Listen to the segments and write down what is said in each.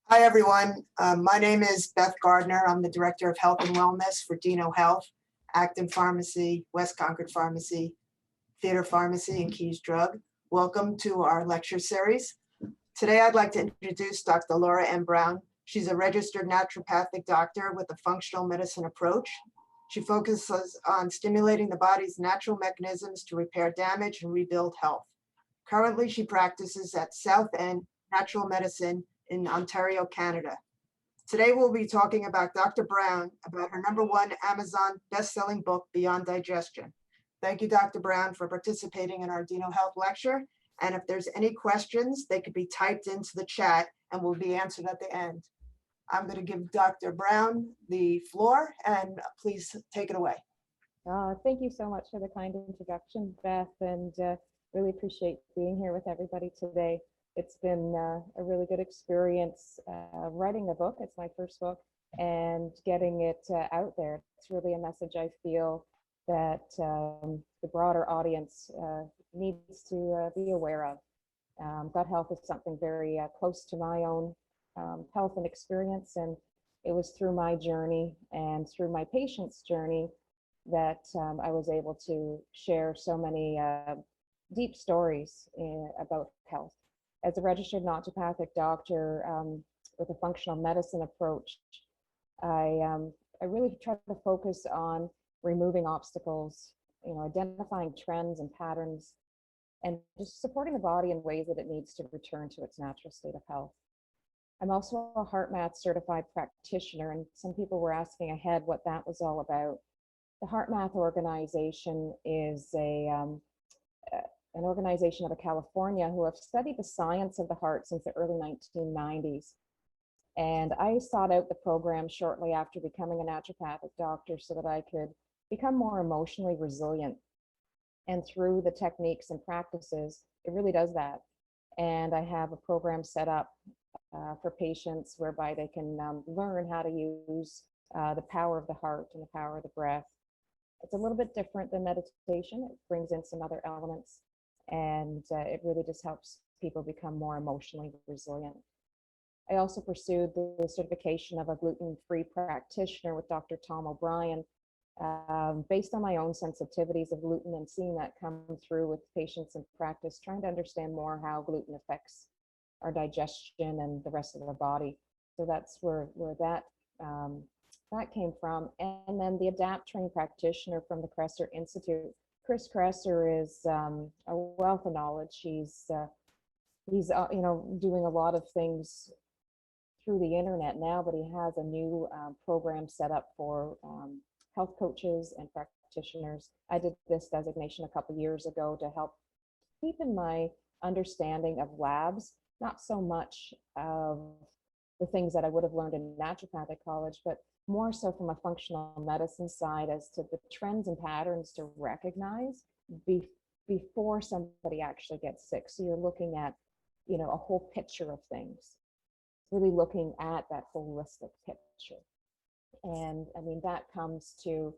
Hi, everyone. My name is Beth Gardner. I'm the Director of Health and Wellness for Dino Health, Acton Pharmacy, West Concord Pharmacy, Theater Pharmacy, and Keys Drug. Welcome to our lecture series. Today, I'd like to introduce Dr. Laura M. Brown. She's a registered naturopathic doctor with a functional medicine approach. She focuses on stimulating the body's natural mechanisms to repair damage and rebuild health. Currently, she practices at South End Natural Medicine in Ontario, Canada. Today, we'll be talking about Dr. Brown, about her #1 Amazon best-selling book, Beyond Digestion. Thank you, Dr. Brown, for participating in our Dino Health lecture. And if there's any questions, they could be typed into the chat and will be answered at the end. I'm going to give Dr. Brown the floor, and please take it away. Thank you so much for the kind introduction, Beth, and really appreciate being here with everybody today. It's been a really good experience writing the book. It's my first book, and getting it out there. It's really a message I feel that the broader audience needs to be aware of. Gut health is something very close to my own health and experience, and it was through my journey and through my patient's journey that I was able to share so many deep stories about health. As a registered naturopathic doctor with a functional medicine approach, I really try to focus on removing obstacles, identifying trends and patterns, and just supporting the body in ways that it needs to return to its natural state of health. I'm also a HeartMath certified practitioner, and some people were asking ahead what that was all about. The HeartMath organization is an organization out of California who have studied the science of the heart since the early 1990s. And I sought out the program shortly after becoming a naturopathic doctor so that I could become more emotionally resilient. And through the techniques and practices, it really does that. And I have a program set up for patients whereby they can learn how to use the power of the heart and the power of the breath. It's a little bit different than meditation. It brings in some other elements, and it really just helps people become more emotionally resilient. I also pursued the certification of a gluten-free practitioner with Dr. Tom O'Brien, based on my own sensitivities of gluten and seeing that come through with patients in practice, trying to understand more how gluten affects our digestion and the rest of the body. So that's where that came from. And then the Adapt trained practitioner from the Kresser Institute. Chris Kresser is a wealth of knowledge. He's doing a lot of things through the internet now, but he has a new program set up for health coaches and practitioners. I did this designation a couple years ago to help deepen my understanding of labs, not so much of the things that I would have learned in naturopathic college, but more so from a functional medicine side as to the trends and patterns to recognize before somebody actually gets sick. So you're looking at, a whole picture of things, really looking at that holistic picture. And I mean, that comes to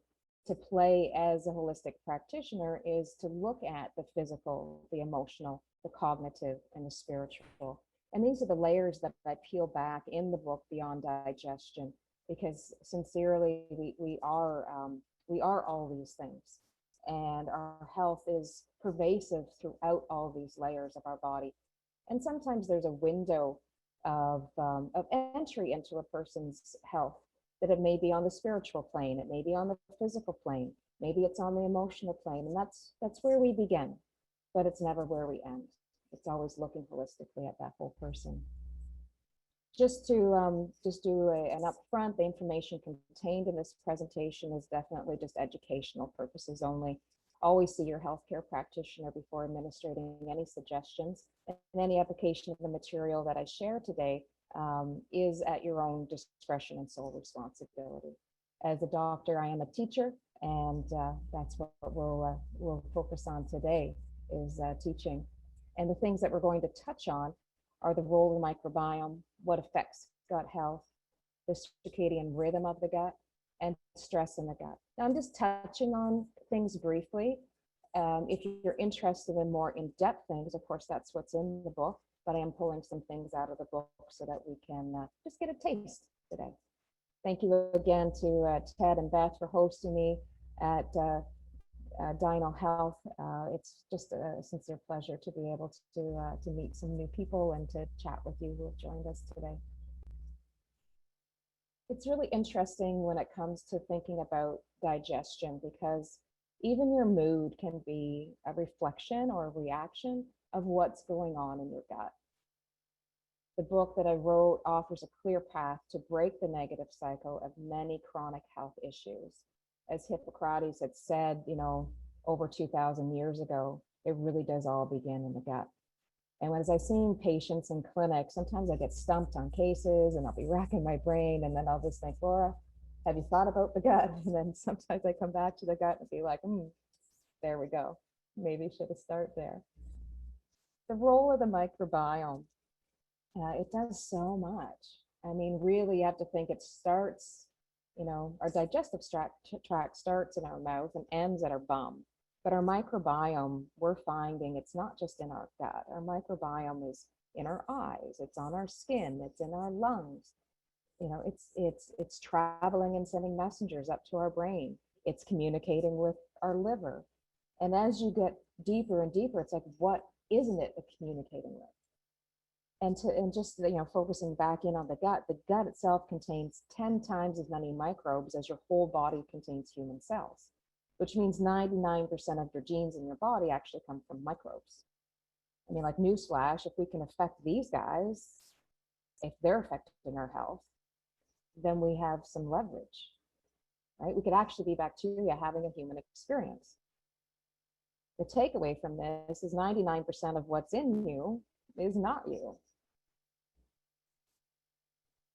play as a holistic practitioner is to look at the physical, the emotional, the cognitive, and the spiritual. And these are the layers that I peel back in the book Beyond Digestion, because sincerely, we are all these things, and our health is pervasive throughout all these layers of our body. And sometimes there's a window of entry into a person's health, that it may be on the spiritual plane, it may be on the physical plane, maybe it's on the emotional plane, and that's where we begin, but it's never where we end. It's always looking holistically at that whole person. Just to do an upfront, the information contained in this presentation is definitely just educational purposes only. Always see your healthcare practitioner before administering any suggestions, and any application of the material that I share today is at your own discretion and sole responsibility. As a doctor, I am a teacher, and that's what we'll focus on today, is teaching. And the things that we're going to touch on are the role of the microbiome, what affects gut health, the circadian rhythm of the gut, and stress in the gut. Now, I'm just touching on things briefly. If you're interested in more in-depth things, of course, that's what's in the book. but I am pulling some things out of the book so that we can just get a taste today. Thank you again to Ted and Beth for hosting me at Dino Health. It's just a sincere pleasure to be able to meet some new people and to chat with you who have joined us today. It's really interesting when it comes to thinking about digestion, because even your mood can be a reflection or a reaction of what's going on in your gut. The book that I wrote offers a clear path to break the negative cycle of many chronic health issues. As Hippocrates had said, over 2,000 years ago, it really does all begin in the gut. And as I see patients in clinic, sometimes I get stumped on cases and I'll be racking my brain, and then I'll just think, Laura, have you thought about the gut? And then sometimes I come back to the gut and be like, there we go. Maybe should have started there. The role of the microbiome. It does so much. I mean, really, you have to think it starts, our digestive tract starts in our mouth and ends at our bum. But our microbiome, we're finding it's not just in our gut. Our microbiome is in our eyes, it's on our skin, it's in our lungs. It's traveling and sending messengers up to our brain. It's communicating with our liver. And as you get deeper and deeper, it's like, what isn't it communicating with? And just focusing back in on the gut itself contains 10 times as many microbes as your whole body contains human cells, which means 99% of your genes in your body actually come from microbes. I mean, like, newsflash, if we can affect these guys, if they're affecting our health, then we have some leverage, right? We could actually be bacteria having a human experience. The takeaway from this is 99% of what's in you is not you.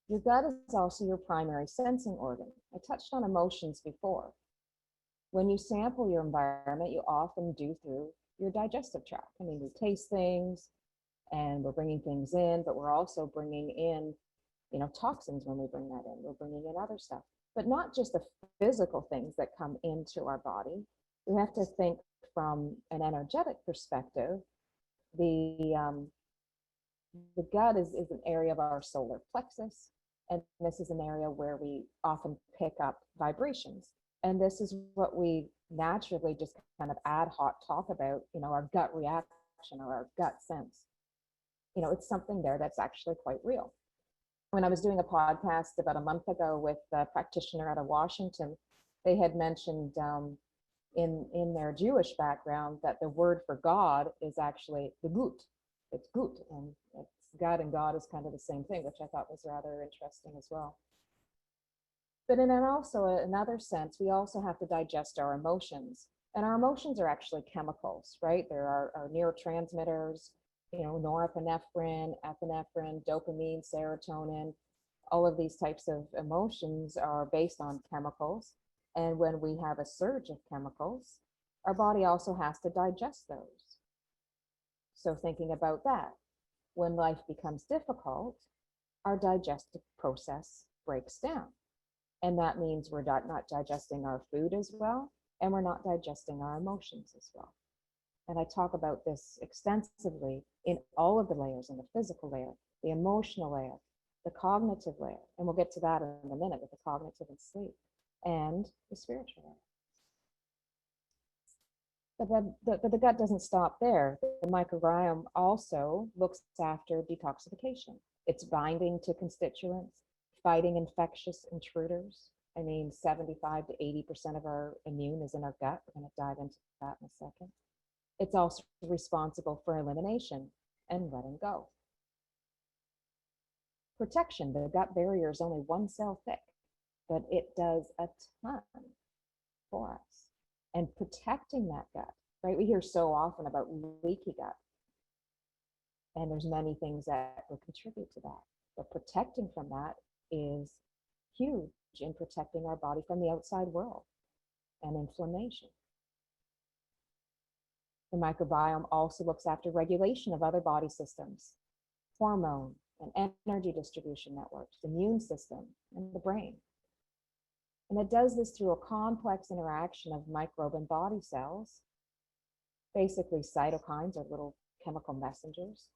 Your gut is also your primary sensing organ. I touched on emotions before. When you sample your environment, you often do through your digestive tract. I mean, we taste things and we're bringing things in, but we're also bringing in, toxins when we bring that in. We're bringing in other stuff, but not just the physical things that come into our body. We have to think from an energetic perspective. The gut is an area of our solar plexus, and this is an area where we often pick up vibrations. And this is what we naturally just kind of ad hoc talk about, our gut reaction or our gut sense. It's something there that's actually quite real. When I was doing a podcast about a month ago with a practitioner out of Washington, they had mentioned in their Jewish background that the word for God is actually the gut. It's gut, and it's God and God is kind of the same thing, which I thought was rather interesting as well. But in another sense, we also have to digest our emotions. And our emotions are actually chemicals, right? There are our neurotransmitters, norepinephrine, epinephrine, dopamine, serotonin. All of these types of emotions are based on chemicals. And when we have a surge of chemicals, our body also has to digest those. So thinking about that, when life becomes difficult, our digestive process breaks down. And that means we're not digesting our food as well, and we're not digesting our emotions as well. And I talk about this extensively in all of the layers, in the physical layer, the emotional layer, the cognitive layer, and we'll get to that in a minute with the cognitive and sleep, and the spiritual layer. But the gut doesn't stop there. The microbiome also looks after detoxification. It's binding to constituents, fighting infectious intruders. I mean, 75 to 80% of our immune is in our gut. We're going to dive into that in a second. It's also responsible for elimination and letting go. Protection. The gut barrier is only one cell thick, but it does a ton for us. And protecting that gut, right? We hear so often about leaky gut. And there's many things that will contribute to that. But protecting from that is huge in protecting our body from the outside world and inflammation. The microbiome also looks after regulation of other body systems, hormone and energy distribution networks, the immune system, and the brain. And it does this through a complex interaction of microbe and body cells. Basically, cytokines are little chemical messengers.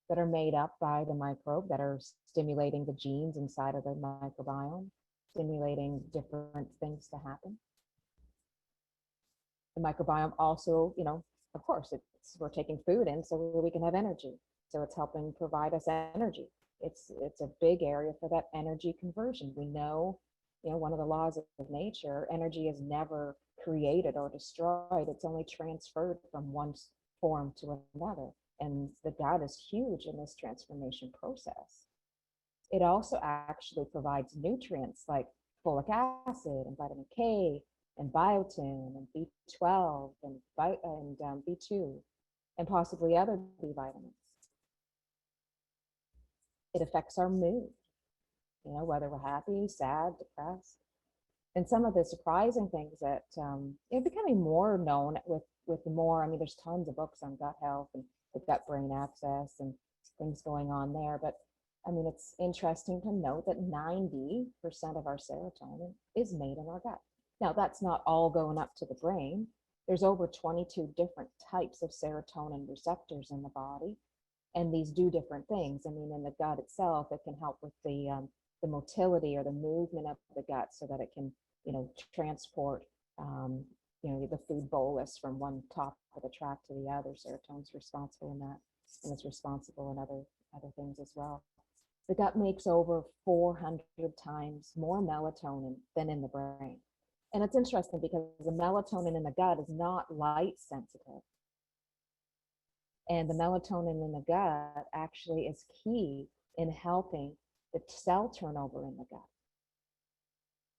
that are made up by the microbe that are stimulating the genes inside of the microbiome, stimulating different things to happen. The microbiome also, of course, we're taking food in so we can have energy. So it's helping provide us energy. It's a big area for that energy conversion. We know, one of the laws of nature, energy is never created or destroyed. It's only transferred from one form to another. And the gut is huge in this transformation process. It also actually provides nutrients like folic acid and vitamin K and biotin and B12 and B2 and possibly other B vitamins. It affects our mood, whether we're happy, sad, depressed. And some of the surprising things that are becoming more known with more, there's tons of books on gut health and the gut-brain axis and things going on there. But it's interesting to note that 90% of our serotonin is made in our gut. Now, that's not all going up to the brain. There's over 22 different types of serotonin receptors in the body, and these do different things. In the gut itself, it can help with the motility or the movement of the gut so that it can, transport, the food bolus from one top of the tract to the other. Serotonin's responsible in that, and it's responsible in other things as well. The gut makes over 400 times more melatonin than in the brain. And it's interesting because the melatonin in the gut is not light sensitive. And the melatonin in the gut actually is key in helping the cell turnover in the gut.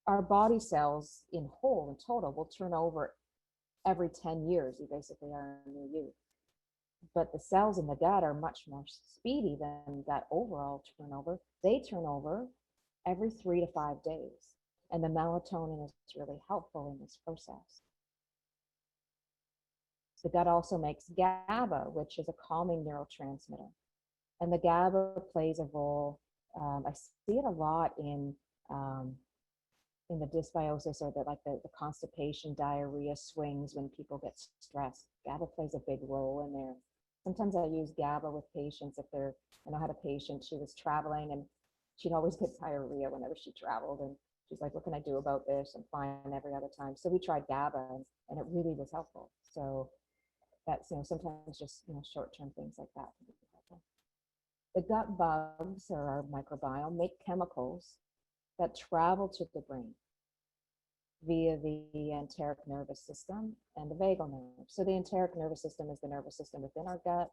Our body cells in total will turn over every 10 years. You basically are a new you. But the cells in the gut are much more speedy than that overall turnover. They turn over every 3 to 5 days. And the melatonin is really helpful in this process. The gut also makes GABA, which is a calming neurotransmitter. And the GABA plays a role. I see it a lot in the dysbiosis or the constipation, diarrhea swings when people get stressed. GABA plays a big role in there. Sometimes I use GABA with patients I had a patient, she was traveling and she'd always get diarrhea whenever she traveled. And she's like, what can I do about this? I'm fine every other time. So we tried GABA and it really was helpful. So that's, sometimes just, short-term things like that can be helpful. The gut bugs or our microbiome make chemicals that travel to the brain via the enteric nervous system and the vagal nerve. So the enteric nervous system is the nervous system within our gut,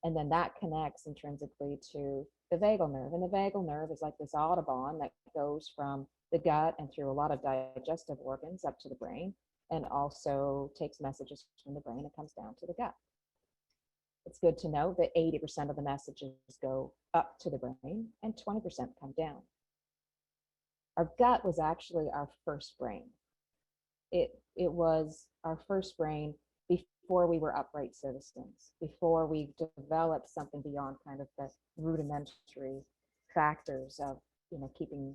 and then that connects intrinsically to the vagal nerve. And the vagal nerve is like this Autobahn that goes from the gut and through a lot of digestive organs up to the brain, and also takes messages from the brain and comes down to the gut. It's good to know that 80% of the messages go up to the brain and 20% come down. Our gut was actually our first brain. It was our first brain before we were upright citizens, before we developed something beyond kind of the rudimentary factors of keeping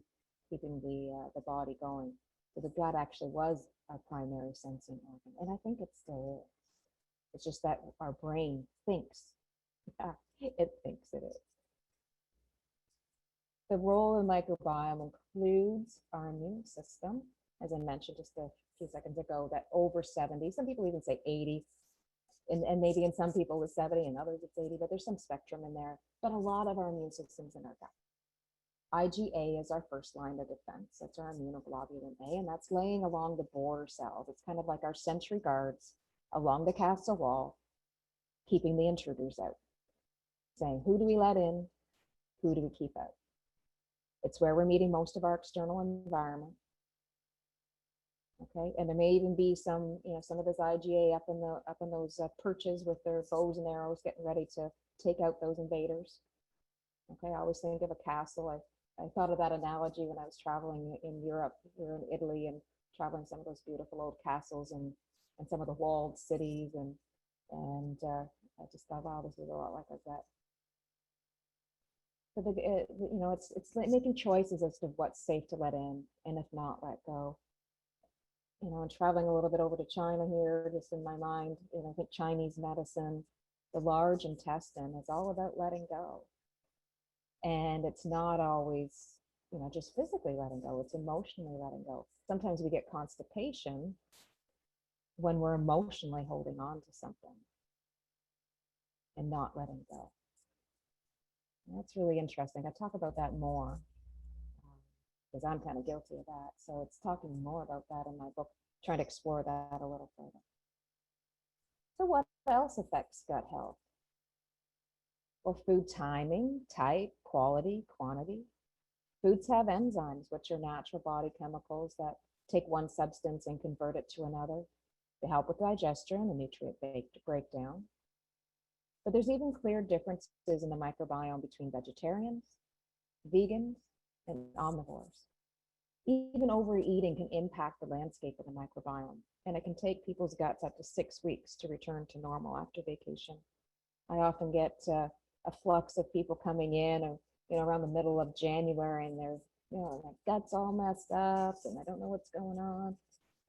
the body going. So the gut actually was our primary sensing organ, and I think it still is. It's just that our brain thinks. It thinks it is. The role of the microbiome includes our immune system, as I mentioned just a few seconds ago, that over 70, some people even say 80, and maybe in some people it's 70 and others it's 80, but there's some spectrum in there. But a lot of our immune system's in our gut. IgA is our first line of defense. That's our immunoglobulin A, and that's laying along the border cells. It's kind of like our sentry guards along the castle wall, keeping the intruders out, saying, who do we let in? Who do we keep out? It's where we're meeting most of our external environment. Okay, and there may even be some of this IgA up in those perches with their bows and arrows, getting ready to take out those invaders. Okay, I always think of a castle. I thought of that analogy when I was traveling in Europe. We were in Italy and traveling some of those beautiful old castles and some of the walled cities, and I just thought, wow, this is a lot like that. So it's making choices as to what's safe to let in, and if not, let go. And traveling a little bit over to China here, just in my mind, I think Chinese medicine The large intestine is all about letting go. And it's not always, just physically letting go, it's emotionally letting go. Sometimes we get constipation when we're emotionally holding on to something and not letting go. And that's really interesting. I talk about that more because I'm kind of guilty of that. So it's talking more about that in my book, trying to explore that a little further. So what else affects gut health? Well, food timing, type, quality, quantity. Foods have enzymes, which are natural body chemicals that take one substance and convert it to another. They help with digestion and nutrient breakdown. But there's even clear differences in the microbiome between vegetarians, vegans, and omnivores. Even overeating can impact the landscape of the microbiome, and it can take people's guts up to 6 weeks to return to normal after vacation. I often get a flux of people coming in, or around the middle of January, and they're, my gut's all messed up, and I don't know what's going on.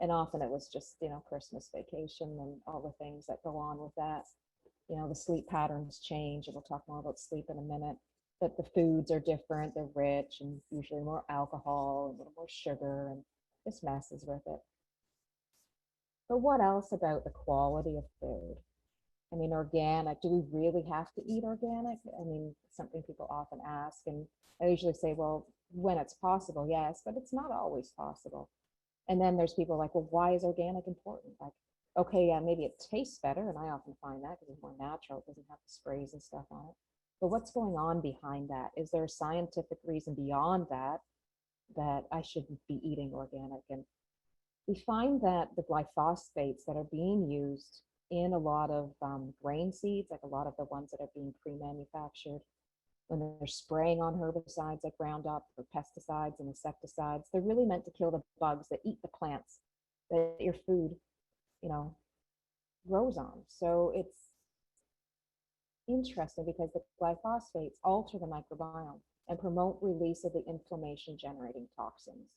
And often it was just, Christmas vacation and all the things that go on with that. The sleep patterns change, and we'll talk more about sleep in a minute. But the foods are different, they're rich and usually more alcohol and a little more sugar, and this messes with it. But what else about the quality of food? I mean, organic, do we really have to eat organic? I mean, something people often ask, and I usually say, well, when it's possible, yes, but it's not always possible. And then there's people like, well, why is organic important? Like, okay, yeah, maybe it tastes better, and I often find that because it's more natural, it doesn't have the sprays and stuff on it. But what's going on behind that? Is there a scientific reason beyond that I shouldn't be eating organic? And we find that the glyphosates that are being used in a lot of grain seeds, like a lot of the ones that are being pre-manufactured, when they're spraying on herbicides like Roundup or pesticides and insecticides, they're really meant to kill the bugs that eat the plants that your food, grows on. So it's interesting because the glyphosates alter the microbiome and promote release of the inflammation generating toxins.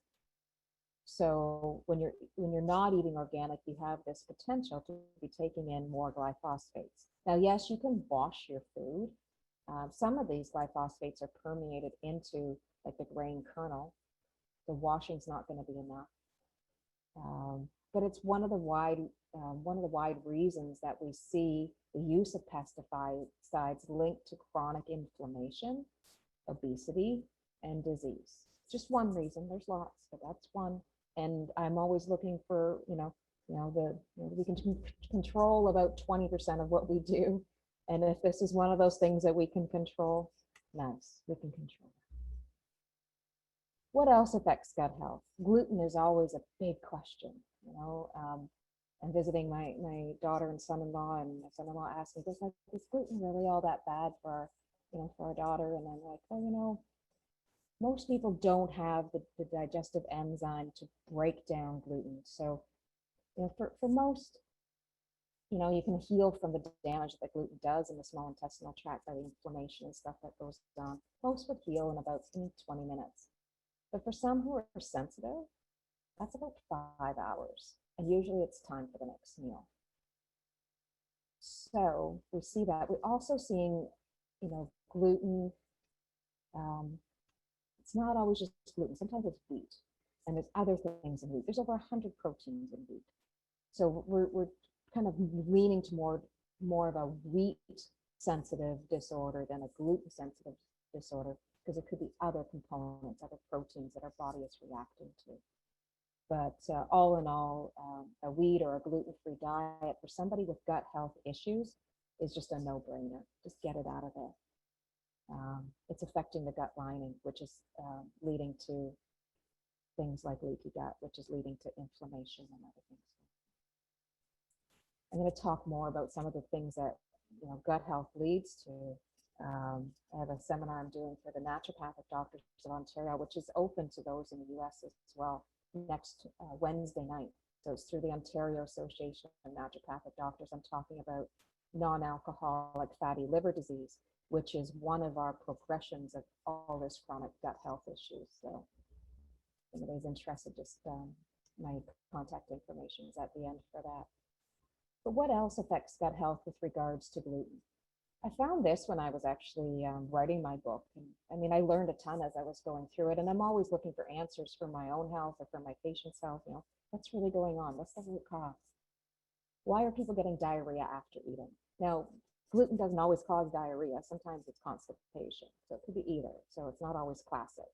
So when you're not eating organic, you have this potential to be taking in more glyphosates. Now, yes, you can wash your food. Some of these glyphosates are permeated into like the grain kernel. The washing's not going to be enough. But it's one of the wide reasons that we see the use of pesticides linked to chronic inflammation, obesity, and disease. Just one reason. There's lots, but that's one. And I'm always looking for, we can control about 20% of what we do. And if this is one of those things that we can control, nice, we can control. What else affects gut health? Gluten is always a big question. I'm visiting my daughter and son-in-law, and my son-in-law asked me, is gluten really all that bad for our daughter? And I'm like, well, most people don't have the digestive enzyme to break down gluten. So, for most, you can heal from the damage that gluten does in the small intestinal tract by the inflammation and stuff that goes on. Most would heal in about 20 minutes. But for some who are sensitive, that's about 5 hours. And usually it's time for the next meal. So we see that. We're also seeing, gluten. It's not always just gluten. Sometimes it's wheat. And there's other things in wheat. There's over 100 proteins in wheat. So we're kind of leaning to more of a wheat sensitive disorder than a gluten sensitive disorder, because it could be other components, other proteins that our body is reacting to. But all in all, a wheat or a gluten-free diet for somebody with gut health issues is just a no-brainer. Just get it out of there. It's affecting the gut lining, which is leading to things like leaky gut, which is leading to inflammation and other things. I'm going to talk more about some of the things that gut health leads to. I have a seminar I'm doing for the naturopathic doctors of Ontario, which is open to those in the US as well, next Wednesday night. So it's through the Ontario Association of Naturopathic Doctors. I'm talking about non-alcoholic fatty liver disease, which is one of our progressions of all this chronic gut health issues. So if anybody's interested, just my contact information is at the end for that. But what else affects gut health with regards to gluten? I found this when I was actually writing my book. And I mean, I learned a ton as I was going through it, and I'm always looking for answers for my own health or for my patient's health. You know, what's really going on? What's the root cause? Why are people getting diarrhea after eating? Now, gluten doesn't always cause diarrhea. Sometimes it's constipation. So it could be either. So it's not always classic.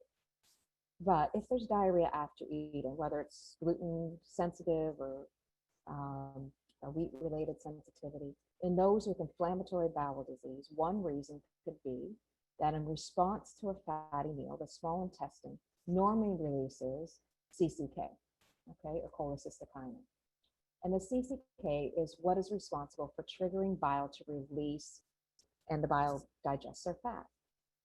But if there's diarrhea after eating, whether it's gluten sensitive or a wheat related sensitivity, in those with inflammatory bowel disease, one reason could be that in response to a fatty meal, the small intestine normally releases CCK, okay, or cholecystokinin. And the CCK is what is responsible for triggering bile to release, and the bile digests our fat.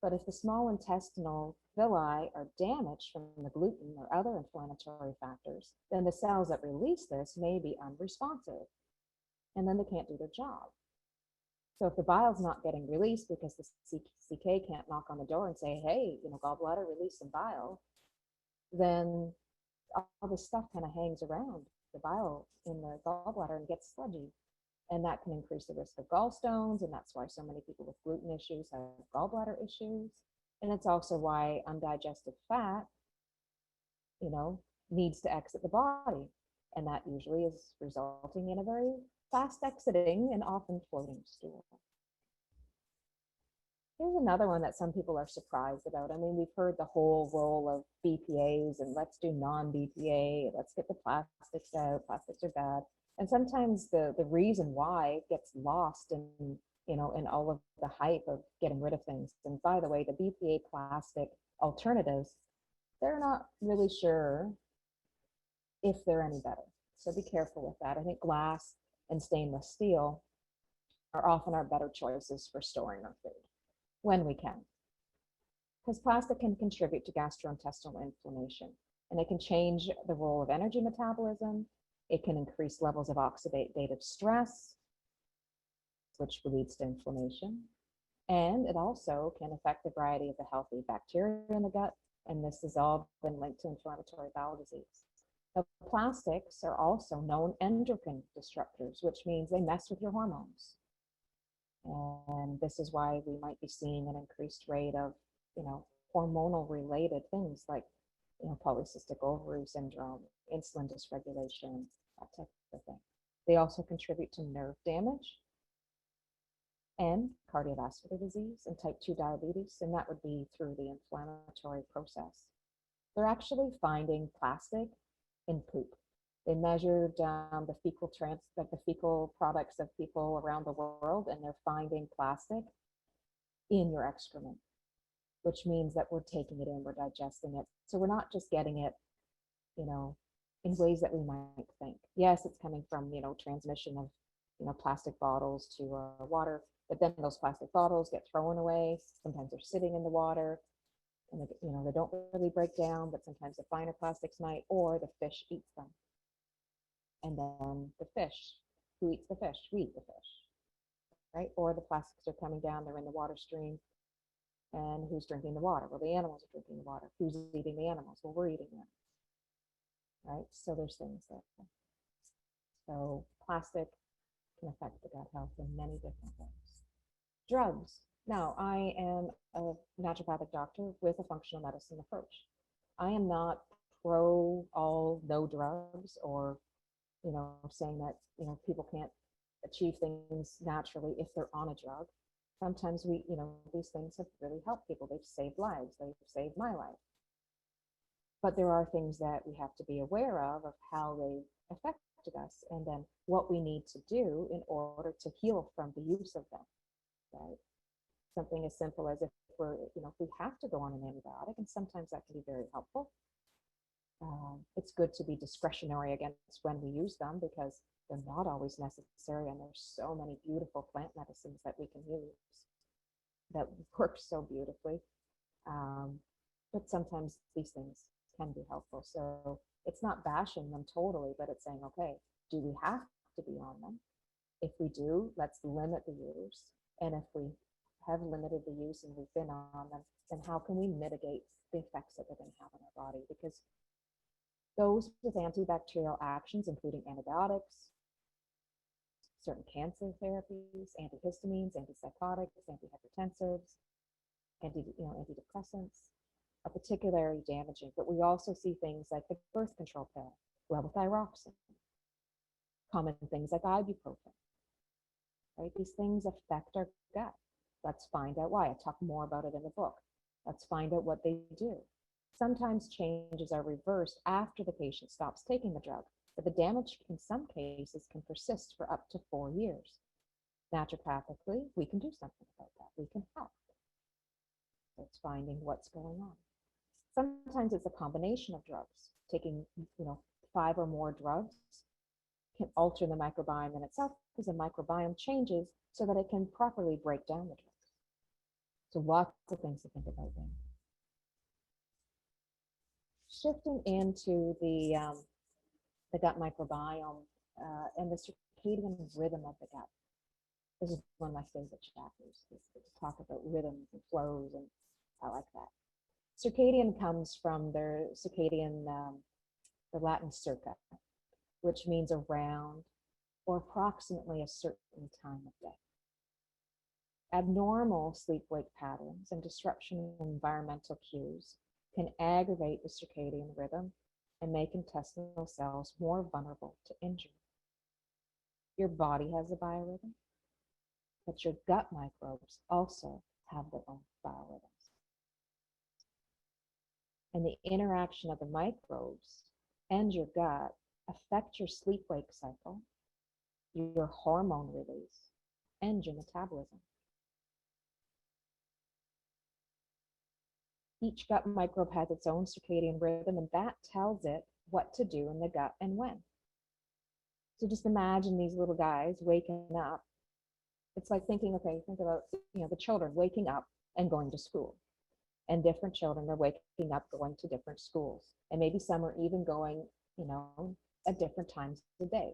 But if the small intestinal villi are damaged from the gluten or other inflammatory factors, then the cells that release this may be unresponsive, and then they can't do their job. So if the bile's not getting released because the CK can't knock on the door and say, hey, you know, gallbladder, release some bile, then all this stuff kind of hangs around the bile in the gallbladder and gets sludgy. And that can increase the risk of gallstones. And that's why so many people with gluten issues have gallbladder issues. And it's also why undigested fat, you know, needs to exit the body. And that usually is resulting in a very fast exiting and often floating stool. Here's another one that some people are surprised about. I mean, we've heard the whole role of BPAs and let's do non-BPA, let's get the plastics out, plastics are bad. And sometimes the reason why gets lost in, you know, in all of the hype of getting rid of things. And by the way, the BPA plastic alternatives, they're not really sure if they're any better. So be careful with that. I think glass and stainless steel are often our better choices for storing our food when we can. Because plastic can contribute to gastrointestinal inflammation, and it can change the role of energy metabolism. It can increase levels of oxidative stress, which leads to inflammation. And it also can affect the variety of the healthy bacteria in the gut. And this has all been linked to inflammatory bowel disease. Now, plastics are also known endocrine disruptors, which means they mess with your hormones. And this is why we might be seeing an increased rate of, you know, hormonal related things like, you know, polycystic ovary syndrome, insulin dysregulation, that type of thing. They also contribute to nerve damage and cardiovascular disease and type 2 diabetes, and that would be through the inflammatory process. They're actually finding plastic in poop. They measured the fecal products of people around the world, and they're finding plastic in your excrement, which means that we're taking it in, we're digesting it. So we're not just getting it, you know, in ways that we might think. Yes, it's coming from, you know, transmission of, you know, plastic bottles to water, but then those plastic bottles get thrown away. Sometimes they're sitting in the water, and they, you know, they don't really break down, but sometimes the finer plastics might, or the fish eats them. And then the fish, who eats the fish? We eat the fish, right? Or the plastics are coming down, they're in the water stream, and who's drinking the water? Well, the animals are drinking the water. Who's eating the animals? Well, we're eating them, right? So there's things there. So plastic can affect the gut health in many different ways. Drugs. Now, I am a naturopathic doctor with a functional medicine approach. I am not pro all no drugs, or, you know, saying that, you know, people can't achieve things naturally if they're on a drug. Sometimes we, you know, these things have really helped people. They've saved lives. They've saved my life. But there are things that we have to be aware of how they affected us, and then what we need to do in order to heal from the use of them, right? Something as simple as if we're, you know, if we have to go on an antibiotic, and sometimes that can be very helpful. It's good to be discretionary against when we use them, because they're not always necessary, and there's so many beautiful plant medicines that we can use that work so beautifully. But sometimes these things can be helpful. So it's not bashing them totally, but it's saying, okay, do we have to be on them? If we do, let's limit the use. And if we have limited the use and we've been on them, then how can we mitigate the effects that they're going to have on our body? Because those with antibacterial actions, including antibiotics, certain cancer therapies, antihistamines, antipsychotics, antihypertensives, antidepressants are particularly damaging. But we also see things like the birth control pill, levothyroxine, common things like ibuprofen, right? These things affect our gut. Let's find out why. I talk more about it in the book. Let's find out what they do. Sometimes changes are reversed after the patient stops taking the drug, but the damage in some cases can persist for up to 4 years. Naturopathically, we can do something about that. We can help. So it's finding what's going on. Sometimes it's a combination of drugs. Taking, 5 or more drugs can alter the microbiome in itself because the microbiome changes so that it can properly break down the drugs. So lots of things to think about there. Shifting into the gut microbiome and the circadian rhythm of the gut. This is one of my favorite chapters, is to talk about rhythms and flows, and I like that. Circadian comes from the circadian, the Latin circa, which means around or approximately a certain time of day. Abnormal sleep-wake patterns and disruption in environmental cues can aggravate the circadian rhythm and make intestinal cells more vulnerable to injury. Your body has a biorhythm, but your gut microbes also have their own biorhythms. And the interaction of the microbes and your gut affect your sleep-wake cycle, your hormone release, and your metabolism. Each gut microbe has its own circadian rhythm, and that tells it what to do in the gut and when. So just imagine these little guys waking up. It's like thinking, okay, think about, the children waking up and going to school. And different children are waking up, going to different schools. And maybe some are even going, at different times of the day.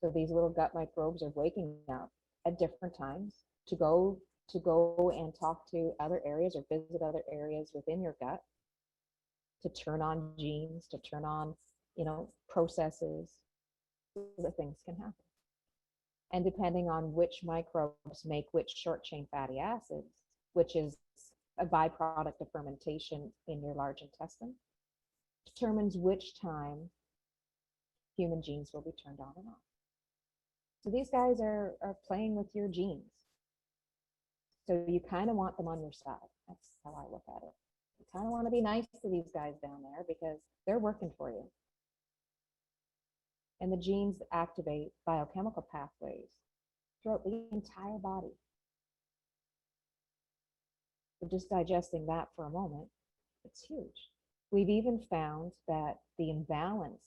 So these little gut microbes are waking up at different times to go and talk to other areas or visit other areas within your gut, to turn on genes, to turn on, processes, so that things can happen. And depending on which microbes make which short chain fatty acids, which is a byproduct of fermentation in your large intestine, determines which time human genes will be turned on and off. So these guys are playing with your genes. So you kind of want them on your side. That's how I look at it. You kind of want to be nice to these guys down there because they're working for you. And the genes activate biochemical pathways throughout the entire body. So just digesting that for a moment, it's huge. We've even found that the imbalance,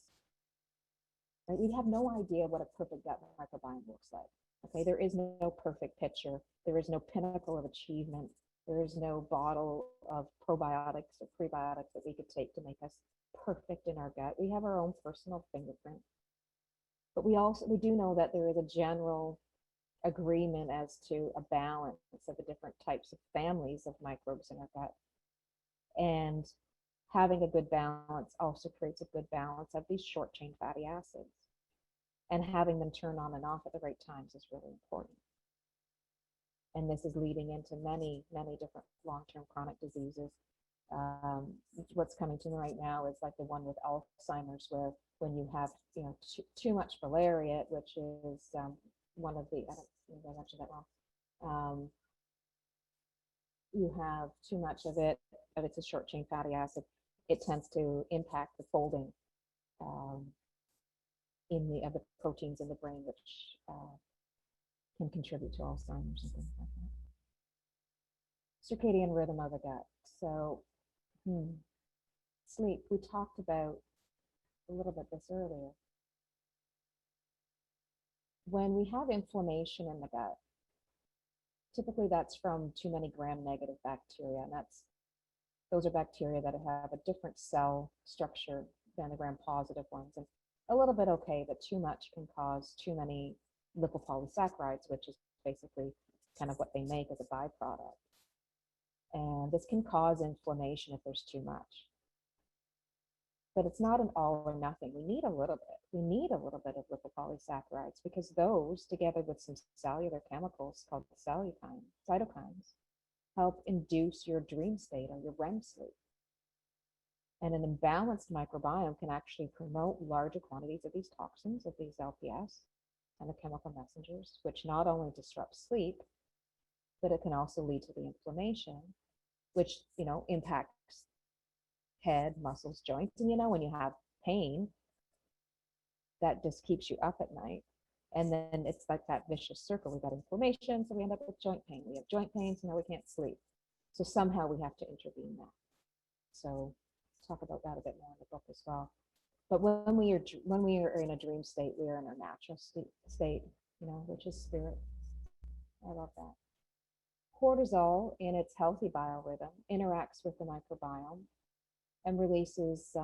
right? We have no idea what a perfect gut microbiome looks like. Okay, there is no perfect picture. There is no pinnacle of achievement. There is no bottle of probiotics or prebiotics that we could take to make us perfect in our gut. We have our own personal fingerprint. But we do know that there is a general agreement as to a balance of the different types of families of microbes in our gut. And having a good balance also creates a good balance of these short chain fatty acids. And having them turn on and off at the right times is really important. And this is leading into many, many different long-term chronic diseases. What's coming to me right now is like the one with Alzheimer's, where when you have, too much valeriate, which is one of the, I don't think I mentioned that wrong. You have too much of it, but it's a short chain fatty acid. It tends to impact the folding of the proteins in the brain, which can contribute to Alzheimer's and things like that. Circadian rhythm of the gut. So sleep, we talked about a little bit this earlier. When we have inflammation in the gut, typically that's from too many gram-negative bacteria, and those are bacteria that have a different cell structure than the gram-positive ones. And a little bit okay, but too much can cause too many lipopolysaccharides, which is basically kind of what they make as a byproduct. And this can cause inflammation if there's too much. but it's not an all or nothing. We need a little bit. We need a little bit of lipopolysaccharides because those, together with some cellular chemicals called cytokines, help induce your dream state or your REM sleep. And an imbalanced microbiome can actually promote larger quantities of these toxins, of these LPS, and the chemical messengers, which not only disrupt sleep, but it can also lead to the inflammation, which, impacts head, muscles, joints. And, when you have pain, that just keeps you up at night. And then it's like that vicious circle. We've got inflammation, so we end up with joint pain. We have joint pain, so now we can't sleep. So somehow we have to intervene that. So talk about that a bit more in the book as well. But when we are in a dream state, we are in our natural state, which is spirit. I love that. Cortisol, in its healthy biorhythm, interacts with the microbiome and releases,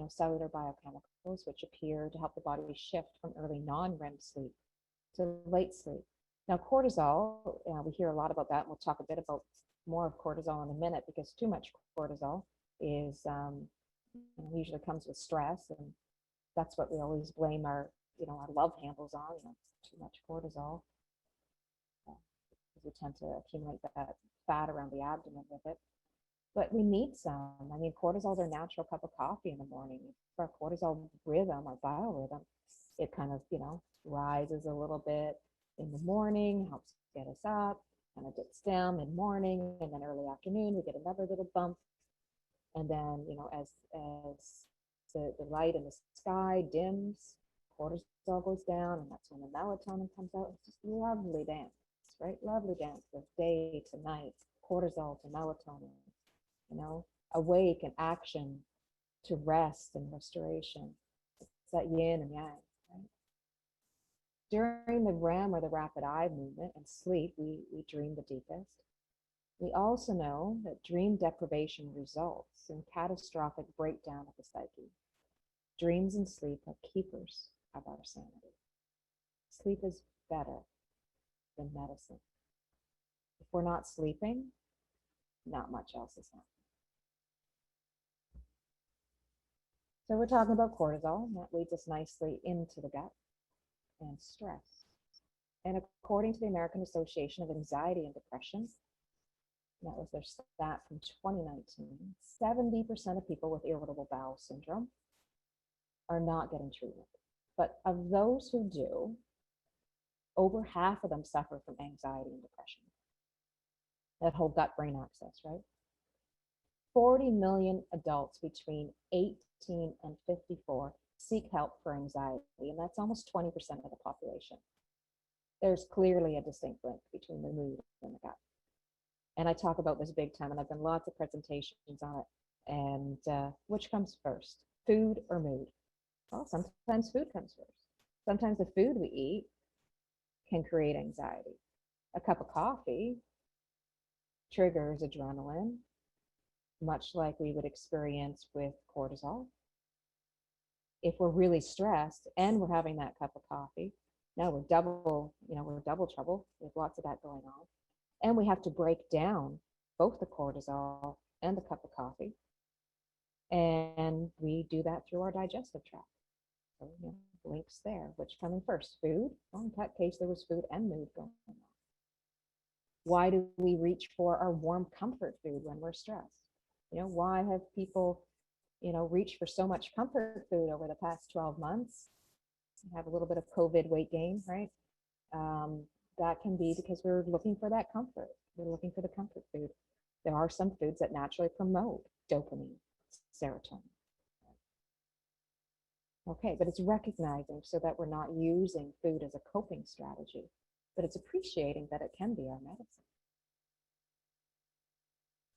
cellular biochemicals, which appear to help the body shift from early non-REM sleep to late sleep. Now, cortisol, we hear a lot about that, and we'll talk a bit about more of cortisol in a minute, because too much cortisol is usually comes with stress, and that's what we always blame our love handles on. Too much cortisol. We tend to accumulate that fat around the abdomen with it. But we need some. I mean, cortisol is our natural cup of coffee in the morning. For our cortisol rhythm, our biorhythm, it kind of, rises a little bit in the morning, helps get us up, kind of dips down mid-morning, and then early afternoon, we get another little bump. And then, as the light in the sky dims, cortisol goes down, and that's when the melatonin comes out. It's just a lovely dance, right? Lovely dance of day to night, cortisol to melatonin, awake and action to rest and restoration. It's that yin and yang, right? During the REM, or the rapid eye movement, and sleep, we dream the deepest. We also know that dream deprivation results in catastrophic breakdown of the psyche. Dreams and sleep are keepers of our sanity. Sleep is better than medicine. If we're not sleeping, not much else is happening. So we're talking about cortisol, and that leads us nicely into the gut and stress. And according to the American Association of Anxiety and Depression, that was their stat from 2019, 70% of people with irritable bowel syndrome are not getting treatment. But of those who do, over half of them suffer from anxiety and depression. That whole gut-brain axis, right? 40 million adults between 18 and 54 seek help for anxiety, and that's almost 20% of the population. There's clearly a distinct link between the mood and the gut. And I talk about this big time, and I've done lots of presentations on it. And which comes first, food or mood? Well, sometimes food comes first. Sometimes the food we eat can create anxiety. A cup of coffee triggers adrenaline, much like we would experience with cortisol. If we're really stressed and we're having that cup of coffee, now we're double trouble. There's lots of that going on. And we have to break down both the cortisol and the cup of coffee. And we do that through our digestive tract. So, links there. Which coming first? Food? Well, in that case, there was food and mood going on. Why do we reach for our warm comfort food when we're stressed? Why have people, reached for so much comfort food over the past 12 months? Have a little bit of COVID weight gain, right? That can be because we're looking for that comfort. We're looking for the comfort food. There are some foods that naturally promote dopamine, serotonin. Okay, but it's recognizing so that we're not using food as a coping strategy, but it's appreciating that it can be our medicine.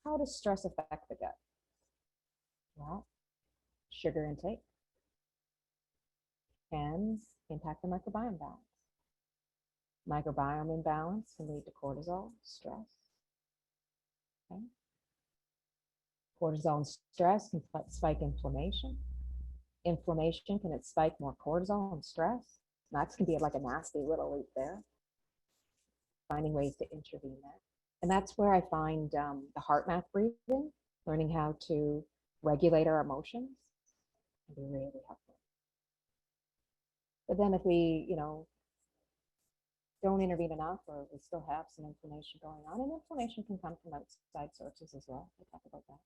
How does stress affect the gut? Well, sugar intake can impact the microbiome balance. Microbiome imbalance can lead to cortisol, stress. Okay. Cortisol and stress can spike inflammation. Inflammation can spike more cortisol and stress. That can be like a nasty little loop there. Finding ways to intervene there. And that's where I find the heart math breathing, learning how to regulate our emotions, can be really helpful. But then if we, don't intervene enough, or we still have some inflammation going on, and inflammation can come from outside sources as well. We'll talk about that.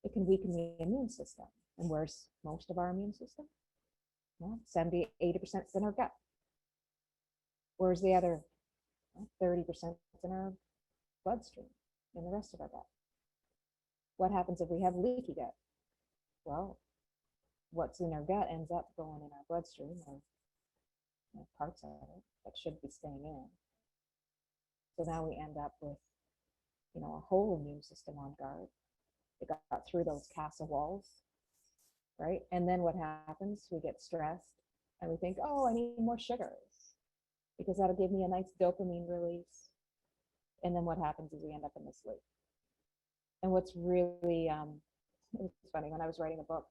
It can weaken the immune system. And where's most of our immune system? Well, 70, 80% is in our gut. Where's the other 30% in our bloodstream, in the rest of our gut? What happens if we have leaky gut? Well, what's in our gut ends up going in our bloodstream, or parts of it that should be staying in. So now we end up with, a whole immune system on guard. It got through those castle walls, right? And then what happens? We get stressed and we think, oh, I need more sugars because that'll give me a nice dopamine release. And then what happens is we end up in the sleep. And what's really, it's funny, when I was writing a book,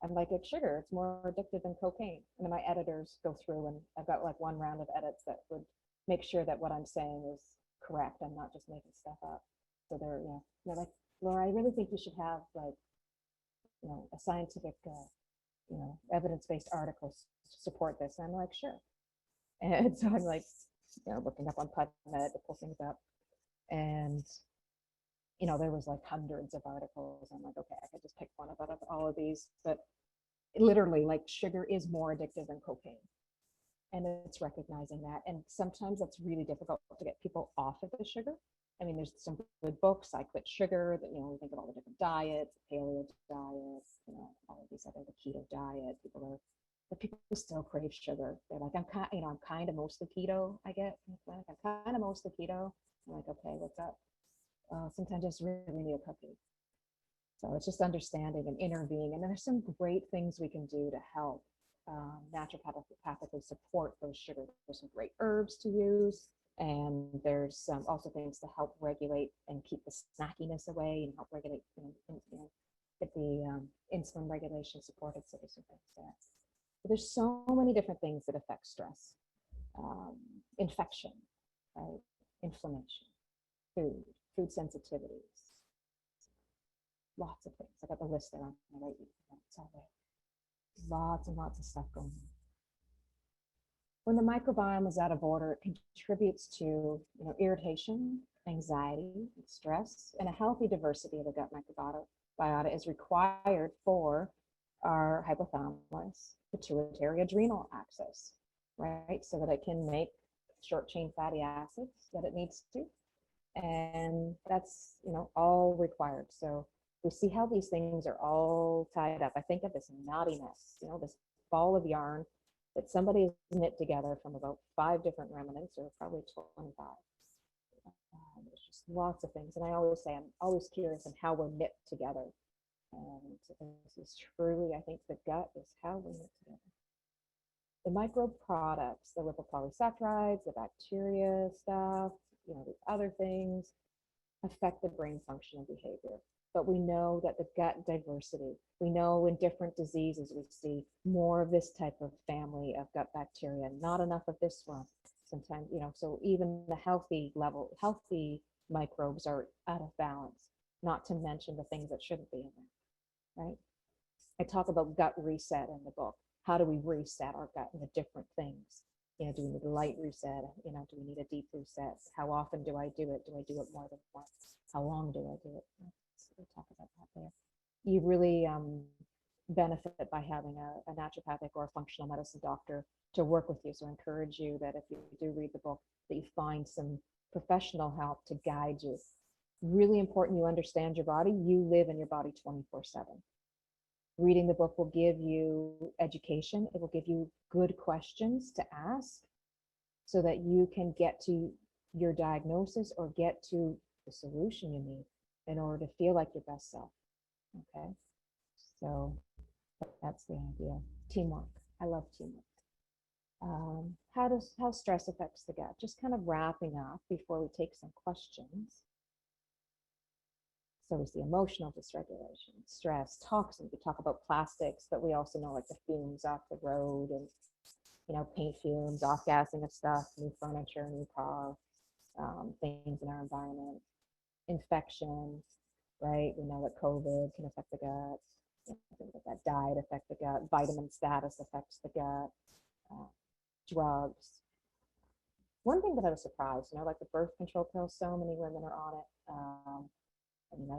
I'm like, it's sugar, it's more addictive than cocaine. And then my editors go through, and I've got like one round of edits that would make sure that what I'm saying is correct. I'm not just making stuff up. So they're like, Laura, I really think you should have like, a scientific, evidence-based article to support this. And I'm like, sure. And so I'm like, looking up on PubMed to pull things up. And there was like hundreds of articles. I'm like, okay, I could just pick one out of all of these, but literally, like, sugar is more addictive than cocaine. And it's recognizing that. And sometimes that's really difficult to get people off of the sugar. I mean, there's some good books, I Quit Sugar, that, we think of all the different diets, the paleo diet, all of these other, the keto diet. But people still crave sugar. They're like, I'm kind of mostly keto, I get. I'm kind of mostly keto. I'm like, okay, what's up? Sometimes I just really need a cookie. So it's just understanding and intervening. And there's some great things we can do to help naturopathically support those sugars. There's some great herbs to use. And there's also things to help regulate and keep the snackiness away and help regulate, get the insulin regulation supported. So there's some things there. But there's so many different things that affect stress, infection, right? Inflammation, food sensitivities, lots of things. I got the list there on the right. It's all there. Lots and lots of stuff going on. When the microbiome is out of order, it contributes to irritation, anxiety, stress, and a healthy diversity of the gut microbiota is required for our hypothalamus, pituitary, adrenal axis, right? So that it can make short chain fatty acids that it needs to. And that's, all required. So we see how these things are all tied up. I think of this knottiness, this ball of yarn that somebody has knit together from about 5 different remnants, or probably 25. There's just lots of things. And I always say, I'm always curious on how we're knit together. And this is truly, I think the gut is how we knit together. The microbe products, the lipopolysaccharides, the bacteria stuff, the other things affect the brain function and behavior. But we know that the gut diversity, we know in different diseases, we see more of this type of family of gut bacteria, not enough of this one. Sometimes, so even the healthy microbes are out of balance, not to mention the things that shouldn't be in there, right? I talk about gut reset in the book. How do we reset our gut into different things? Do we need a light reset? Do we need a deep reset? How often do I do it? Do I do it more than once? How long do I do it? We'll talk about that there. You really benefit by having a naturopathic or a functional medicine doctor to work with you. So I encourage you that if you do read the book, that you find some professional help to guide you. Really important you understand your body. You live in your body 24/7. Reading the book will give you education. It will give you good questions to ask so that you can get to your diagnosis or get to the solution you need in order to feel like your best self. Okay, so that's the idea. Teamwork. I love teamwork. How stress affects the gut? Just kind of wrapping up before we take some questions. So we see emotional dysregulation, stress, toxins. We talk about plastics, but we also know like the fumes off the road and paint fumes, off-gassing of stuff, new furniture, new car, things in our environment. Infections, right? We know that COVID can affect the gut, things like that. diet affect the gut? Vitamin status affects the gut. Drugs. One thing that I was surprised, like the birth control pill, so many women are on it.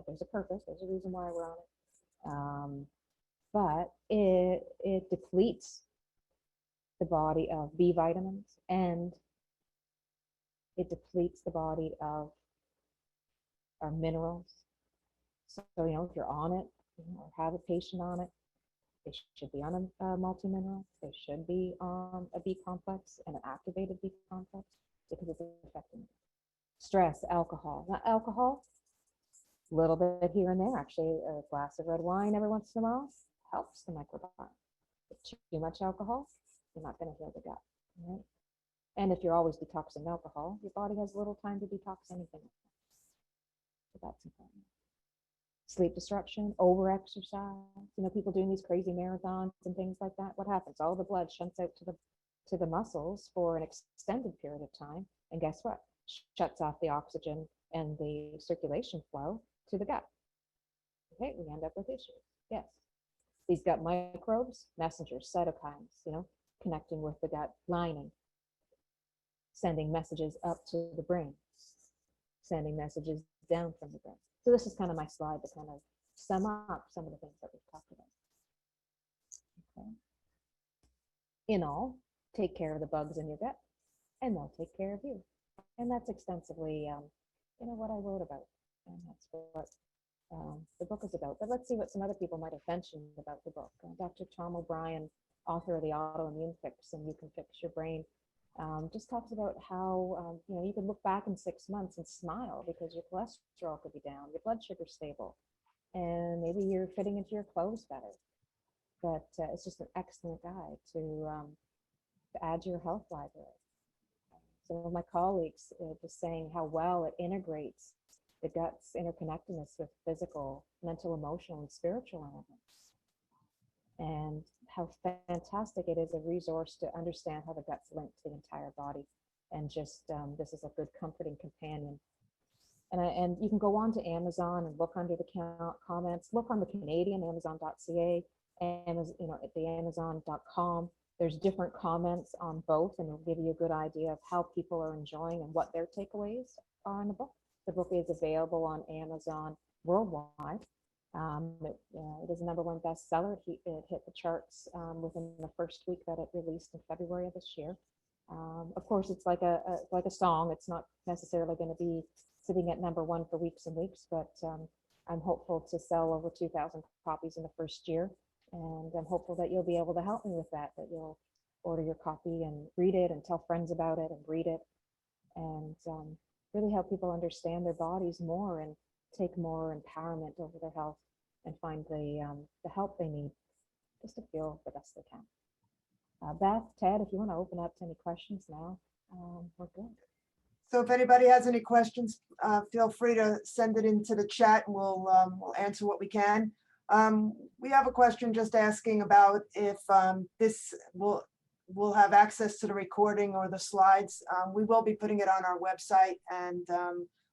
There's a purpose, there's a reason why we're on it. But it depletes the body of B vitamins, and it depletes the body of our minerals. So, if you're on it, or have a patient on it, they should be on a multi-mineral. They should be on a B complex and an activated B complex because it's affecting them. Stress, alcohol. Now, alcohol, a little bit here and there. Actually, a glass of red wine every once in a while helps the microbiome. But too much alcohol, you're not going to heal the gut. Right? And if you're always detoxing alcohol, your body has little time to detox anything. So that's important. Sleep disruption, over-exercise. People doing these crazy marathons and things like that. What happens? All the blood shunts out to the muscles for an extended period of time, and guess what? Shuts off the oxygen and the circulation flow to the gut. Okay, we end up with issues. Yes, these gut microbes, messengers, cytokines. Connecting with the gut lining, sending messages up to the brain, sending messages down from the brain. So this is kind of my slide to kind of sum up some of the things that we've talked about. Okay. In all, take care of the bugs in your gut, and they'll take care of you. And that's extensively, what I wrote about, and that's what the book is about. But let's see what some other people might have mentioned about the book. Dr. Tom O'Brien, author of The Autoimmune Fix and You Can Fix Your Brain, just talks about how you can look back in 6 months and smile because your cholesterol could be down, your blood sugar stable, and maybe you're fitting into your clothes better. But it's just an excellent guide to add to your health library. Some of my colleagues just saying how well it integrates the gut's interconnectedness with physical, mental, emotional, and spiritual elements. And how fantastic it is a resource to understand how the gut's linked to the entire body. And just, this is a good comforting companion. And you can go on to Amazon and look under the comments, look on the Canadian, Amazon.ca, and at the Amazon.com. There's different comments on both, and it'll give you a good idea of how people are enjoying and what their takeaways are in the book. The book is available on Amazon worldwide. It is a #1 bestseller. It hit the charts within the first week that it released in February of this year. Of course, it's like a song. It's not necessarily going to be sitting at #1 for weeks and weeks, but I'm hopeful to sell over 2,000 copies in the first year. And I'm hopeful that you'll be able to help me with that you'll order your copy and read it and tell friends about it and read it, and really help people understand their bodies more and take more empowerment over their health and find the help they need just to feel the best they can. Beth, Ted, if you want to open up to any questions now, we're good. So if anybody has any questions, feel free to send it into the chat and we'll answer what we can. We have a question just asking about if this will have access to the recording or the slides. We will be putting it on our website, and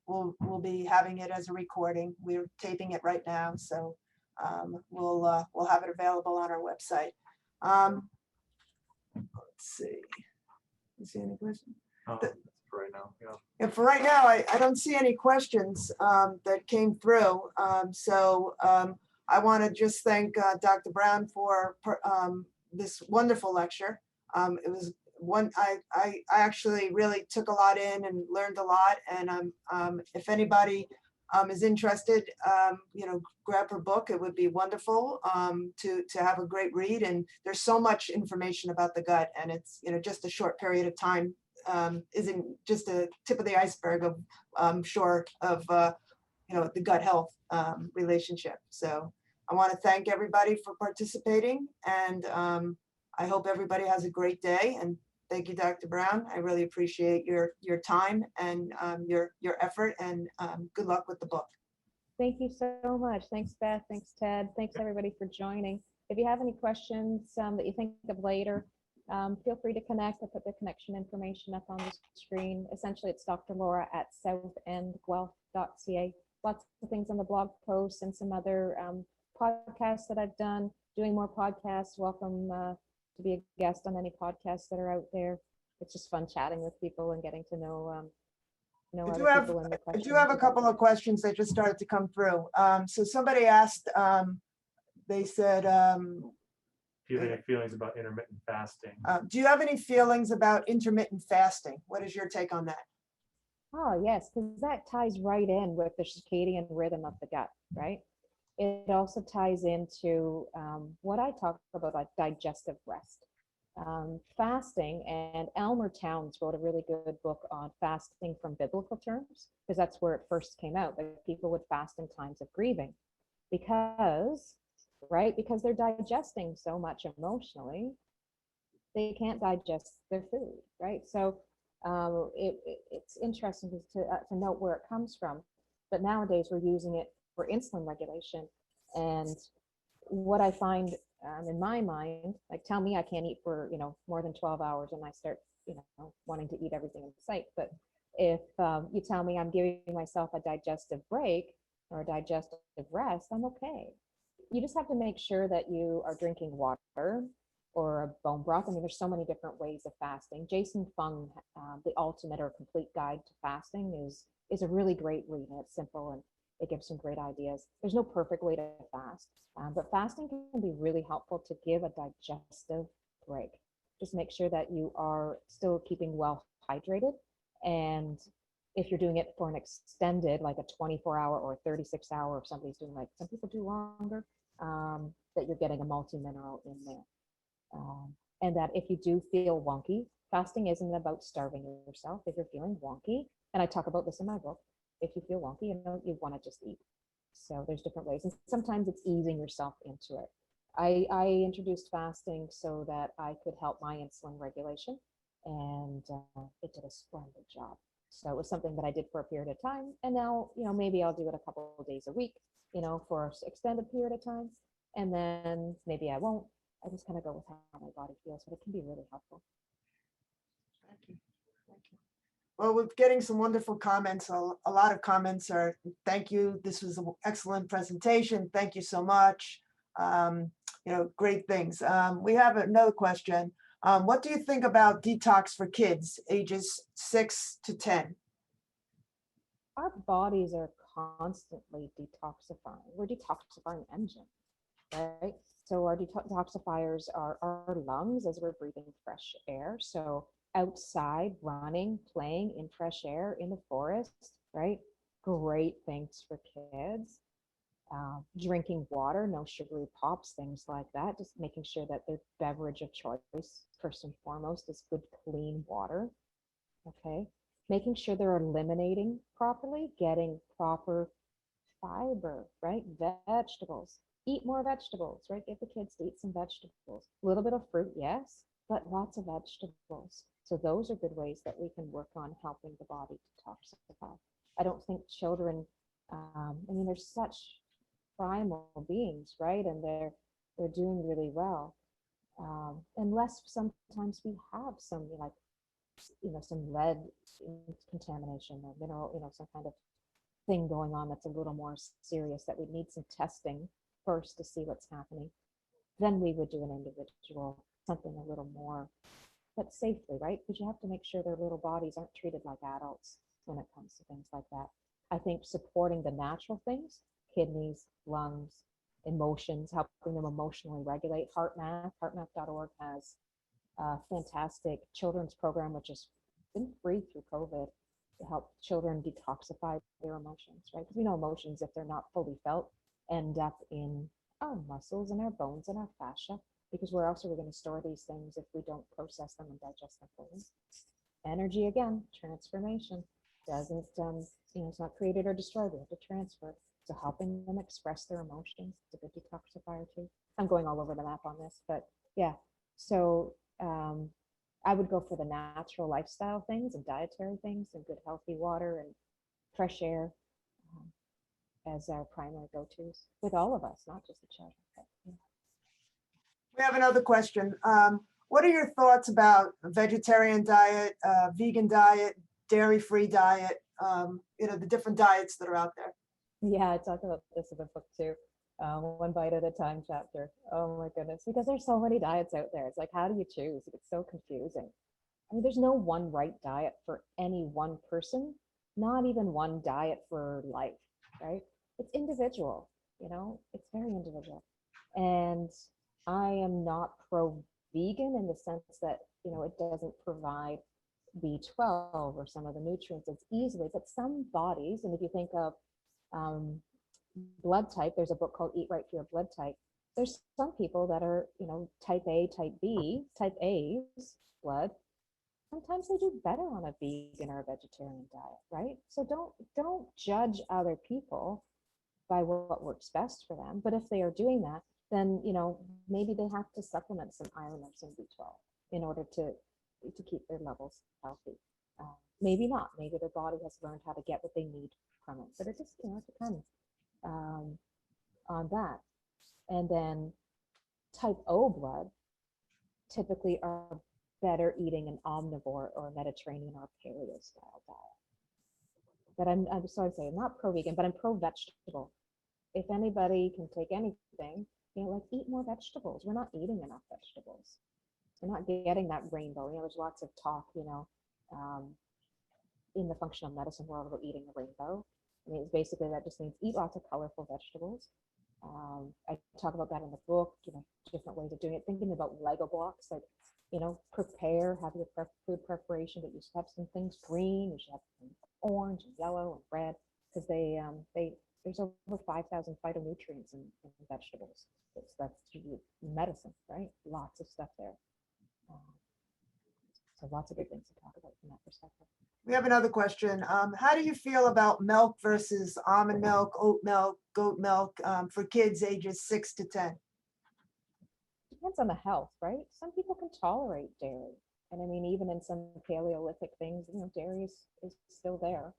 we'll be having it as a recording. We're taping it right now, so we'll have it available on our website. Let's see. You see any questions? For right now, yeah. And for right now, I don't see any questions that came through. I want to just thank Dr. Brown for this wonderful lecture. It was one I actually really took a lot in and learned a lot. And if anybody is interested, grab her book. It would be wonderful to have a great read. And there's so much information about the gut, and it's just a short period of time isn't just a tip of the iceberg of the gut health relationship. So I want to thank everybody for participating, and I hope everybody has a great day. And thank you, Dr. Brown. I really appreciate your time and your effort, and good luck with the book. Thank you so much. Thanks, Beth. Thanks, Ted. Thanks, everybody, for joining. If you have any questions that you think of later, feel free to connect. I'll put the connection information up on the screen. Essentially, it's Dr. Laura at southendguelph.ca. Lots of things on the blog posts and some other podcasts that I've done. doing more podcasts. Welcome to be a guest on any podcasts that are out there. It's just fun chatting with people and getting to know I do other have, people and the I questions. do have a couple of questions that just started to come through. So somebody asked, they said, Do you have any feelings about intermittent fasting? do you have any feelings about intermittent fasting? What is your take on that? Oh, yes, because that ties right in with the circadian rhythm of the gut, right? It also ties into what I talk about, like digestive rest. Fasting, and Elmer Towns wrote a really good book on fasting from biblical terms, because that's where it first came out, that people would fast in times of grieving because, right, because they're digesting so much emotionally, they can't digest their food, right? So it's interesting to note where it comes from. But nowadays we're using it for insulin regulation. And what I find in my mind, like tell me I can't eat for, more than 12 hours and I start, wanting to eat everything in sight. But if you tell me I'm giving myself a digestive break or a digestive rest, I'm okay. You just have to make sure that you are drinking water or a bone broth. I mean, there's so many different ways of fasting. Jason Fung, The Ultimate or Complete Guide to Fasting is a really great read, and it's simple and it gives some great ideas. There's no perfect way to fast, but fasting can be really helpful to give a digestive break. Just make sure that you are still keeping well hydrated. And if you're doing it for an extended, like a 24-hour or 36-hour, if somebody's doing, like some people do longer, that you're getting a multi-mineral in there. And that if you do feel wonky, fasting isn't about starving yourself. If you're feeling wonky, and I talk about this in my book, if you feel wonky, you want to just eat. So there's different ways. And sometimes it's easing yourself into it. I introduced fasting so that I could help my insulin regulation, and it did a splendid job. So it was something that I did for a period of time. And now, maybe I'll do it a couple of days a week, for an extended period of time. And then maybe I won't. I just kind of go with how my body feels, but it can be really helpful. Thank you. Thank you. Well, we're getting some wonderful comments. A lot of comments are, thank you. This was an excellent presentation. Thank you so much. Great things. We have another question. What do you think about detox for kids ages 6 to 10? Our bodies are constantly detoxifying. We're detoxifying engine, right? So our detoxifiers are our lungs as we're breathing fresh air. So outside, running, playing in fresh air in the forest, right? Great things for kids. Drinking water, no sugary pops, things like that. Just making sure that their beverage of choice, first and foremost, is good, clean water. Okay. Making sure they're eliminating properly, getting proper fiber, right? Vegetables. Eat more vegetables, right? Get the kids to eat some vegetables. A little bit of fruit, yes, but lots of vegetables. So those are good ways that we can work on helping the body detoxify. I don't think children, they're such primal beings, right? And they're doing really well. Unless sometimes we have some, some lead contamination or mineral, some kind of thing going on that's a little more serious, that we need some testing first to see what's happening. Then we would do an individual, something a little more, but safely, right? Because you have to make sure their little bodies aren't treated like adults when it comes to things like that. I think supporting the natural things, kidneys, lungs, emotions, helping them emotionally regulate. HeartMath.org has a fantastic children's program, which has been free through COVID, to help children detoxify their emotions, right? Because we know emotions, if they're not fully felt, end up in our muscles and our bones and our fascia, because where else are we going to store these things if we don't process them and digest them fully? Energy, again, transformation doesn't, it's not created or destroyed. We have to transfer. So helping them express their emotions is a good detoxifier too. I'm going all over the map on this, but yeah. So I would go for the natural lifestyle things and dietary things and good healthy water and fresh air as our primary go-tos with all of us, not just the children. But, yeah. We have another question. What are your thoughts about a vegetarian diet, vegan diet, dairy-free diet, the different diets that are out there? Yeah, I talk about this in the book too. One bite at a time chapter. Oh my goodness, because there's so many diets out there. It's like, how do you choose? It's so confusing. I mean, there's no one right diet for any one person, not even one diet for life, right? It's individual, it's very individual. And I am not pro vegan in the sense that, it doesn't provide B12 or some of the nutrients as easily, but some bodies, and if you think of blood type, there's a book called Eat Right for Your Blood Type. There's some people that are, type A, type B, type A's blood. Sometimes they do better on a vegan or a vegetarian diet, right? So don't judge other people by what works best for them. But if they are doing that, then maybe they have to supplement some iron or some B12 in order to keep their levels healthy. Maybe not. Maybe their body has learned how to get what they need from it. But it just it depends on that. And then type O blood typically are better eating an omnivore or a Mediterranean or a paleo style diet. But I'm sorry to say, I'm not pro-vegan, but I'm pro-vegetable. If anybody can take anything, eat more vegetables. We're not eating enough vegetables. We're not getting that rainbow. There's lots of talk, in the functional medicine world about eating a rainbow. I mean, it's basically that just means eat lots of colorful vegetables. I talk about that in the book, different ways of doing it, thinking about Lego blocks, like, prepare, have your food preparation, but you should have some things green, you should have some orange and yellow and red, because there's over 5,000 phytonutrients in vegetables. That's medicine, right? Lots of stuff there. So lots of good things to talk about from that perspective. We have another question. How do you feel about milk versus almond milk, oat milk, goat milk for kids ages 6 to 10? Depends on the health, right? Some people can tolerate dairy. And I mean, even in some Paleolithic things, dairy is still there.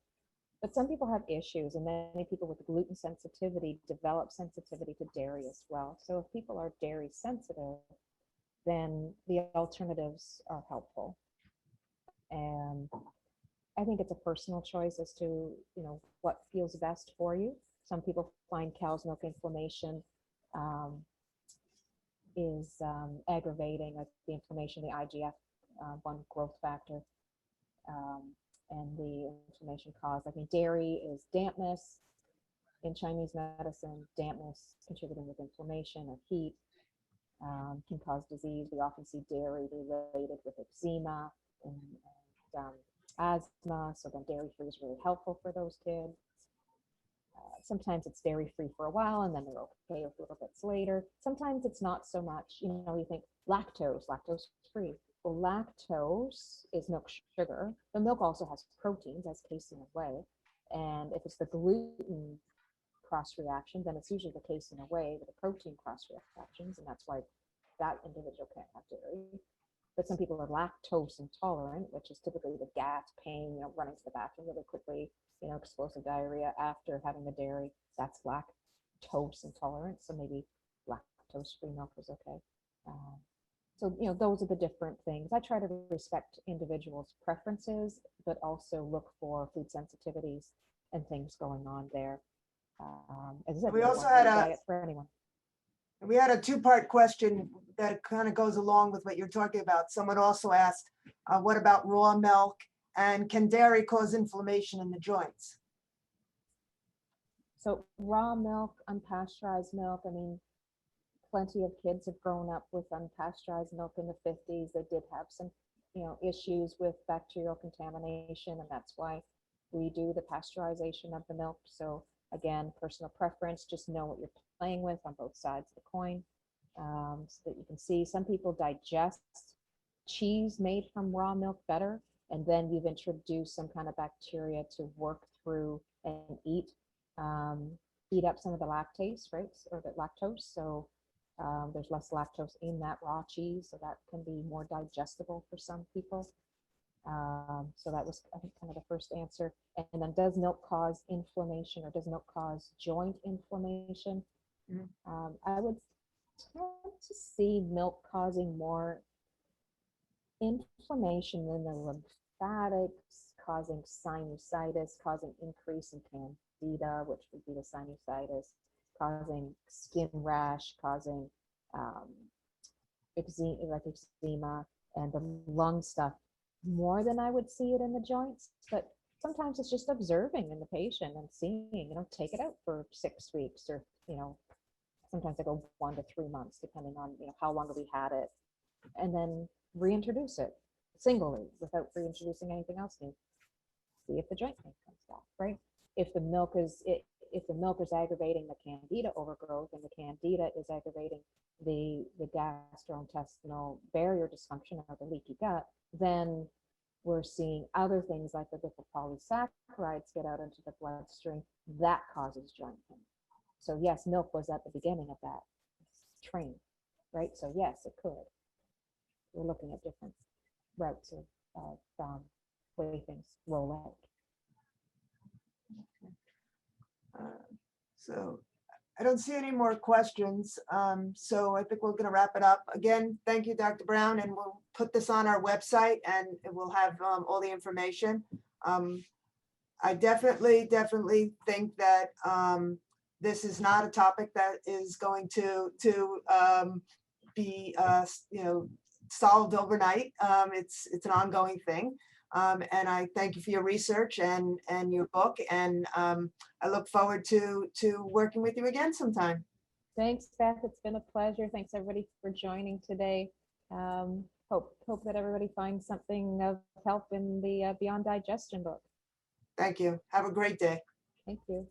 But some people have issues, and many people with gluten sensitivity develop sensitivity to dairy as well. So if people are dairy sensitive, then the alternatives are helpful. And I think it's a personal choice as to, what feels best for you. Some people find cow's milk inflammation is aggravating, like the inflammation, the IGF-1 growth factor, and the inflammation caused. I mean, dairy is dampness. In Chinese medicine, dampness contributing with inflammation or heat can cause disease. We often see dairy related with eczema and asthma, so then dairy-free is really helpful for those kids. Sometimes it's dairy-free for a while, and then they're okay with little bits later. Sometimes it's not so much. You think lactose-free. Well, lactose is milk sugar, but milk also has proteins, as casein whey. And if it's the gluten cross reaction, then it's usually the casein whey with the protein cross reactions, and that's why that individual can't have dairy. But some people are lactose intolerant, which is typically the gas, pain, running to the bathroom really quickly, explosive diarrhea after having the dairy. That's lactose intolerant. So maybe lactose-free milk is okay. So, those are the different things. I try to respect individuals' preferences, but also look for food sensitivities and things going on there. As I said, We also had diet for anyone. We had a two-part question that kind of goes along with what you're talking about. Someone also asked, what about raw milk, and can dairy cause inflammation in the joints? So raw milk, unpasteurized milk, I mean, plenty of kids have grown up with unpasteurized milk in the 50s. They did have some, issues with bacterial contamination, and that's why we do the pasteurization of the milk. So again, personal preference, just know what you're playing with on both sides of the coin, so that you can see. Some people digest cheese made from raw milk better, and then you've introduced some kind of bacteria to work through and eat up some of the lactase, right, or the lactose. So there's less lactose in that raw cheese, so that can be more digestible for some people. So that was, I think, kind of the first answer. And then, does milk cause inflammation, or does milk cause joint inflammation? I would tend to see milk causing more inflammation in the lymphatics, causing sinusitis, causing increase in candida, which would be the sinusitis, causing skin rash, causing eczema, and the lung stuff more than I would see it in the joints. But sometimes it's just observing in the patient and seeing, take it out for 6 weeks, or, sometimes I go 1 to 3 months, depending on, how long have we had it, and then reintroduce it singly without reintroducing anything else new. See if the joint pain comes back, right? If the milk is aggravating the candida overgrowth, and the candida is aggravating the gastrointestinal barrier dysfunction or the leaky gut, then we're seeing other things like the lipopolysaccharides get out into the bloodstream. That causes joint pain. So yes, milk was at the beginning of that train, right? So yes, it could. We're looking at different routes of way things roll out. So I don't see any more questions. So I think we're going to wrap it up. Again, thank you, Dr. Brown, and we'll put this on our website, and it will have all the information. I definitely think that this is not a topic that is going to be solved overnight. It's an ongoing thing. And I thank you for your research and your book, and I look forward to working with you again sometime. Thanks, Beth. It's been a pleasure. Thanks everybody for joining today. Hope that everybody finds something of help in the Beyond Digestion book. Thank you. Have a great day. Thank you.